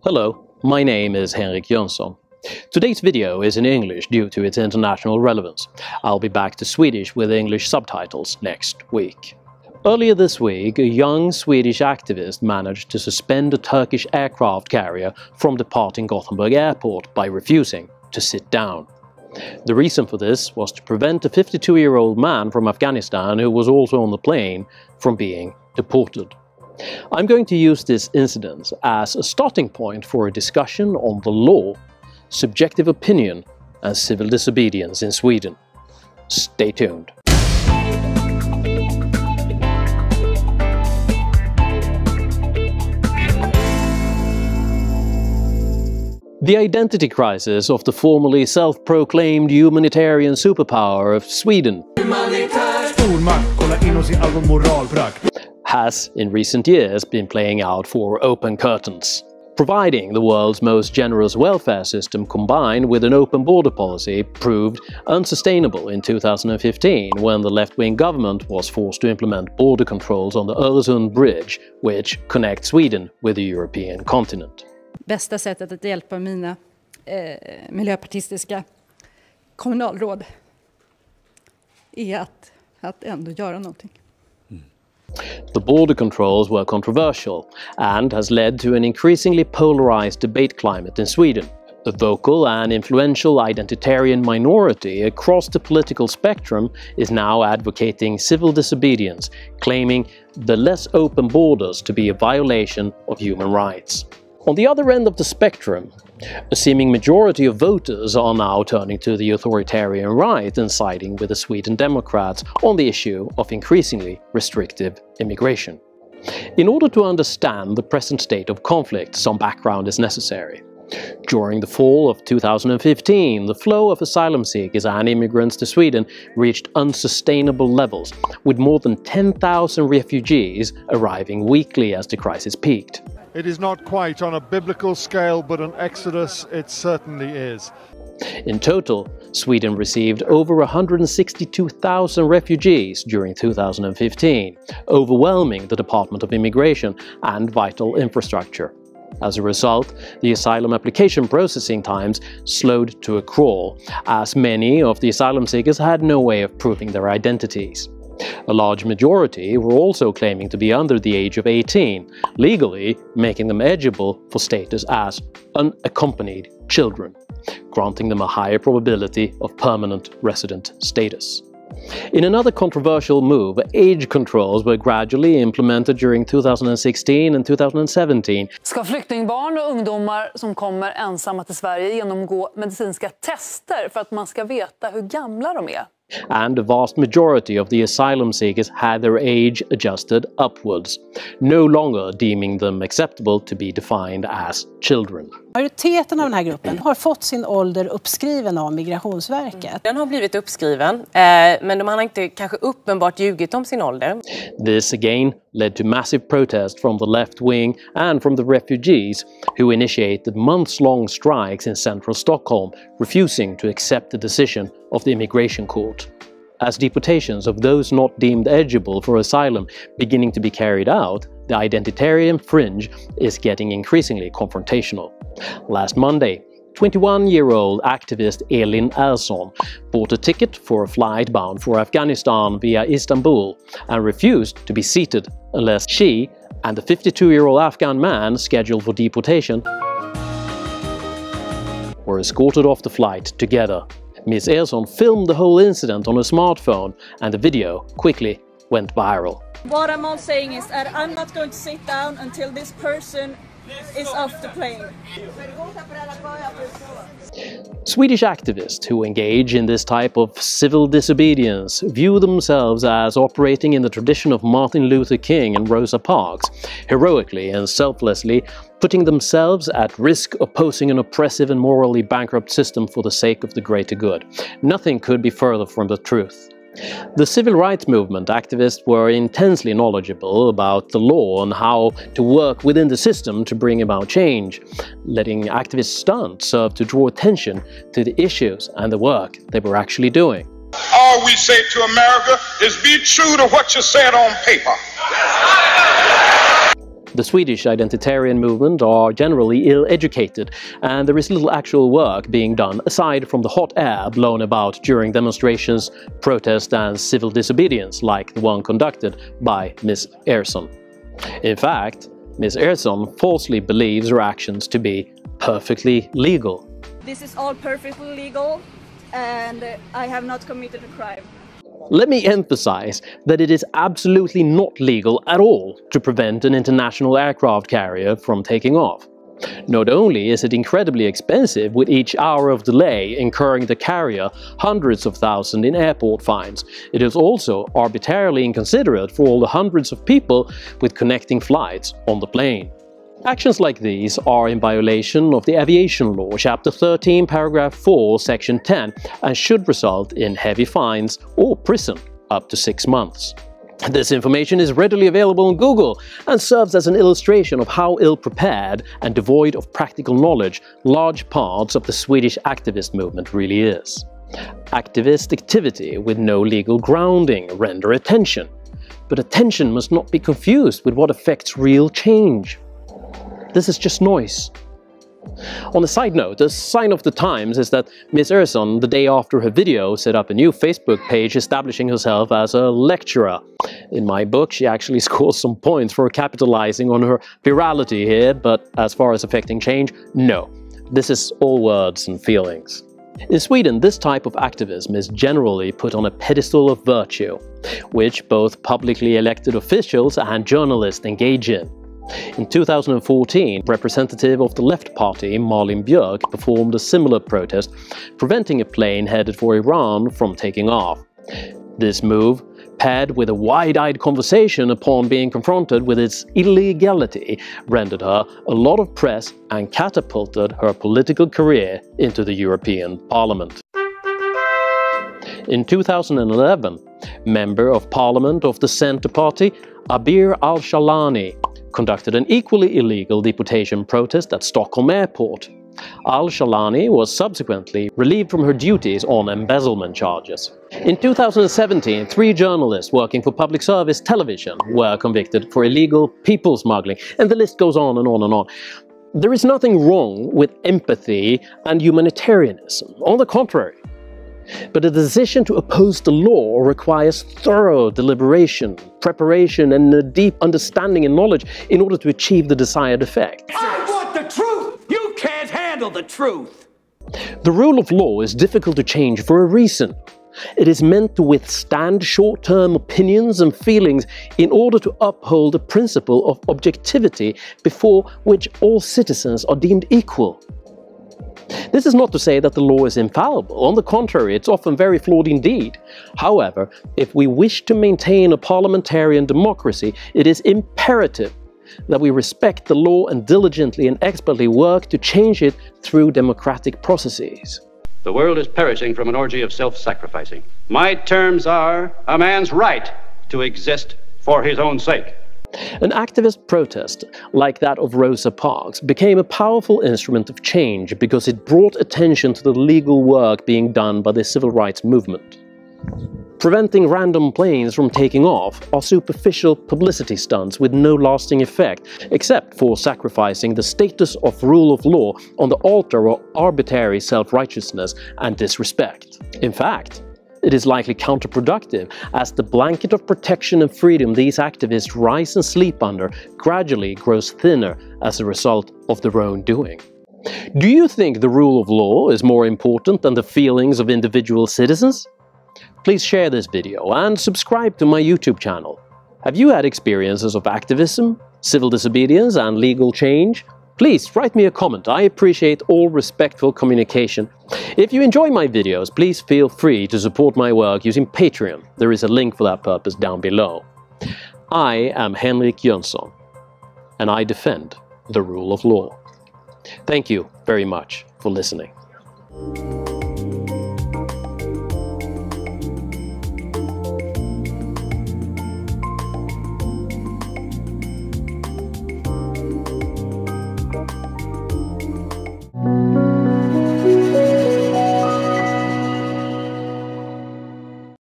Hello, my name is Henrik Jönsson. Today's video is in English due to its international relevance. I'll be back to Swedish with English subtitles next week. Earlier this week, a young Swedish activist managed to suspend a Turkish aircraft carrier from departing Gothenburg airport by refusing to sit down. The reason for this was to prevent a 52-year-old man from Afghanistan, who was also on the plane, from being deported. I'm going to use this incident as a starting point for a discussion on the law, subjective opinion and civil disobedience in Sweden. Stay tuned. The identity crisis of the formerly self-proclaimed humanitarian superpower of Sweden has, in recent years, been playing out for open curtains. Providing the world's most generous welfare system combined with an open border policy proved unsustainable in 2015 when the left-wing government was forced to implement border controls on the Öresund bridge, which connects Sweden with the European continent. Bästa sättet att hjälpa mina miljöpartistiska kommunalråd är att ändå göra någonting. The border controls were controversial and has led to an increasingly polarized debate climate in Sweden. A vocal and influential identitarian minority across the political spectrum is now advocating civil disobedience, claiming the less open borders to be a violation of human rights. On the other end of the spectrum, a seeming majority of voters are now turning to the authoritarian right and siding with the Sweden Democrats on the issue of increasingly restrictive immigration. In order to understand the present state of conflict, some background is necessary. During the fall of 2015, the flow of asylum seekers and immigrants to Sweden reached unsustainable levels, with more than 10,000 refugees arriving weekly as the crisis peaked. It is not quite on a biblical scale, but an exodus it certainly is. In total, Sweden received over 162,000 refugees during 2015, overwhelming the Department of Immigration and vital infrastructure. As a result, the asylum application processing times slowed to a crawl, as many of the asylum seekers had no way of proving their identities. A large majority were also claiming to be under the age of 18, legally making them eligible for status as unaccompanied children, granting them a higher probability of permanent resident status. In another controversial move, age controls were gradually implemented during 2016 and 2017. Ska flyktingbarn och ungdomar som kommer ensamma till Sverige genomgå medicinska tester för att man ska veta hur gamla de är? And a vast majority of the asylum seekers had their age adjusted upwards, no longer deeming them acceptable to be defined as children. Majoriteten av den här gruppen har fått sin ålder uppskriven av Migrationsverket. Den har blivit uppskriven, men de har inte kanske uppenbart ljugit om sin ålder. This again led to massive protest from the left wing and from the refugees, who initiated months-long strikes in central Stockholm, refusing to accept the decision of the immigration court. As deportations of those not deemed eligible for asylum beginning to be carried out, the identitarian fringe is getting increasingly confrontational. Last Monday, 21-year-old activist Elin Ersson bought a ticket for a flight bound for Afghanistan via Istanbul and refused to be seated unless she and the 52-year-old Afghan man scheduled for deportation were escorted off the flight together. Ms. Ersson filmed the whole incident on a smartphone, and the video quickly went viral. What I'm all saying is that I'm not going to sit down until this person is off the plane. Swedish activists who engage in this type of civil disobedience view themselves as operating in the tradition of Martin Luther King and Rosa Parks, heroically and selflessly putting themselves at risk opposing an oppressive and morally bankrupt system for the sake of the greater good. Nothing could be further from the truth. The civil rights movement activists were intensely knowledgeable about the law and how to work within the system to bring about change, letting activist stunts serve to draw attention to the issues and the work they were actually doing. All we say to America is be true to what you said on paper. The Swedish identitarian movement are generally ill-educated, and there is little actual work being done aside from the hot air blown about during demonstrations, protests and civil disobedience like the one conducted by Ms. Ersson. In fact, Ms. Ersson falsely believes her actions to be perfectly legal. This is all perfectly legal and I have not committed a crime. Let me emphasize that it is absolutely not legal at all to prevent an international aircraft carrier from taking off. Not only is it incredibly expensive, with each hour of delay incurring the carrier hundreds of thousands in airport fines, it is also arbitrarily inconsiderate for all the hundreds of people with connecting flights on the plane. Actions like these are in violation of the Aviation Law, Chapter 13, Paragraph 4, Section 10, and should result in heavy fines or prison up to 6 months. This information is readily available on Google and serves as an illustration of how ill-prepared and devoid of practical knowledge large parts of the Swedish activist movement really is. Activist activity with no legal grounding render attention, but attention must not be confused with what affects real change. This is just noise. On a side note, a sign of the times is that Ms. Ersson, the day after her video, set up a new Facebook page establishing herself as a lecturer. In my book, she actually scores some points for capitalizing on her virality here, but as far as affecting change, no. This is all words and feelings. In Sweden, this type of activism is generally put on a pedestal of virtue, which both publicly elected officials and journalists engage in. In 2014, representative of the Left Party, Malin Björk, performed a similar protest, preventing a plane headed for Iran from taking off. This move, paired with a wide-eyed conversation upon being confronted with its illegality, rendered her a lot of press and catapulted her political career into the European Parliament. In 2011, Member of Parliament of the Centre Party, Abir al-Shalani, conducted an equally illegal deportation protest at Stockholm Airport. Al-Shalani was subsequently relieved from her duties on embezzlement charges. In 2017, 3 journalists working for public service television were convicted for illegal people smuggling, and the list goes on and on and on. There is nothing wrong with empathy and humanitarianism. On the contrary. But a decision to oppose the law requires thorough deliberation, preparation, and a deep understanding and knowledge in order to achieve the desired effect. I want the truth! You can't handle the truth! The rule of law is difficult to change for a reason. It is meant to withstand short-term opinions and feelings in order to uphold the principle of objectivity before which all citizens are deemed equal. This is not to say that the law is infallible. On the contrary, it's often very flawed indeed. However, if we wish to maintain a parliamentarian democracy, it is imperative that we respect the law and diligently and expertly work to change it through democratic processes. The world is perishing from an orgy of self-sacrificing. My terms are a man's right to exist for his own sake. An activist protest, like that of Rosa Parks, became a powerful instrument of change because it brought attention to the legal work being done by the civil rights movement. Preventing random planes from taking off are superficial publicity stunts with no lasting effect, except for sacrificing the status of rule of law on the altar of arbitrary self-righteousness and disrespect. In fact, it is likely counterproductive, as the blanket of protection and freedom these activists rise and sleep under gradually grows thinner as a result of their own doing. Do you think the rule of law is more important than the feelings of individual citizens? Please share this video and subscribe to my YouTube channel. Have you had experiences of activism, civil disobedience and legal change? Please write me a comment. I appreciate all respectful communication. If you enjoy my videos, please feel free to support my work using Patreon. There is a link for that purpose down below. I am Henrik Jönsson, and I defend the rule of law. Thank you very much for listening.